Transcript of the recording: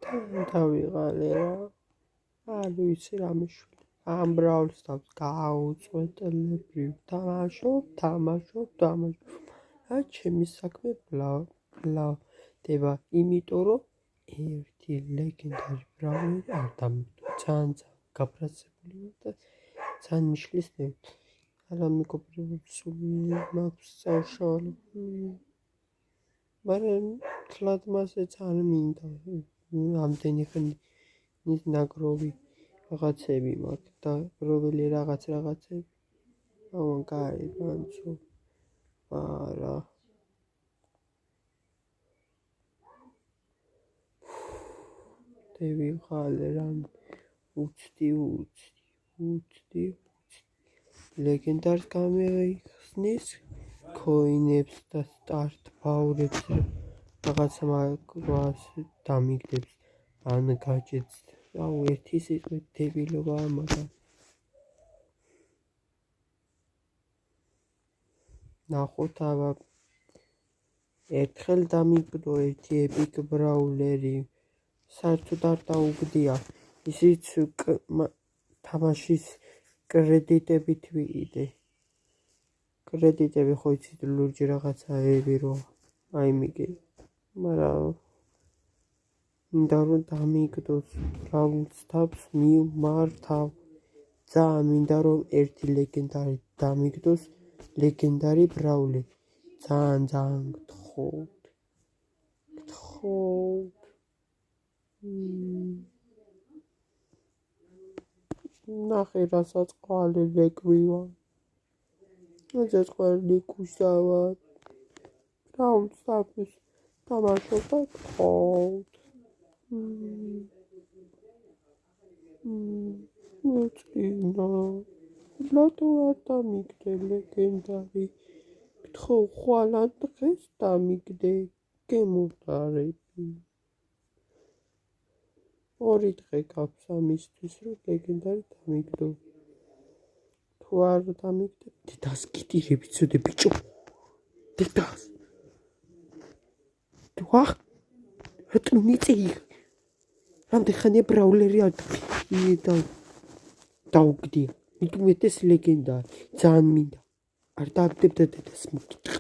დავიღალე რა. არ ვიცი რა მეშვიდე. ამ ბრაულს თავს გაუწყვეტლებრივ თამაშობ. რა ჩემი საქმე ბლავდება, იმიტომ რომ ერთი ლეგენდარი ბრაული არ დამიგდო. ძალიან გაფრასებული ვარ და ძალიან მიშლის ნებით. არა მეგობრებო, სული მაქვს წავშალო. მაგრამ თლად მასეც არ მინდა. ამდენი ხნის ნაგროვი რაღაცები მაქვს და გროვილი რაღაცები. ამან კარი განცო. არა. დავიღალე რამე უცდი. ლეგენდარს გამიხსნის ქოინებს და სტარტ პაურებს რაღაცა მაგვას დამიგდებს ან გაჯეთს. აუ ერთი სიტყვით დებილობაა მაგრამ ნახოთ აბა ერთხელ დამიგდო ერთი ეპიკ ბრაულერი საერთოდ არ დაუგდია ისიც თამაშის კრედიტებით ვიყიდე. კრედიტები ხო იცით ლურჯი რაღაცაები რომ აიმიგე. მაგრამ მინდა რომ დამიგდოს ბრაულს თავს მიმართავ. ძალიან მინდა რომ ერთი ლეგენდარი დამიგდოს ლეგენდარი ბრაული. ძალიან გთხოვთ. ნახე რასაც ყალი ლეკვივა. რასაც ყალი კუშავად. ბრაულს თავს თამაშობ და გთხოვთ. მოწინა. რატო არ დამიგდე ლეგენდარი? გთხოვ ხვალ დღეს დამიგდე. გემოდარები. 2 დღე გაქვს ამისთვის რომ ლეგენდარი დამიგდო. თუ არ დამიგდე, დედას გიტირები ცოდე ბიჭო. დედას. ვახ. რატო მიწი? რამდენი ბრაულერი არ დაუგდია. მithumetes ლეგენდარი. ძალიან მინდა. არ დააგდებდა დედას მოგიტყ.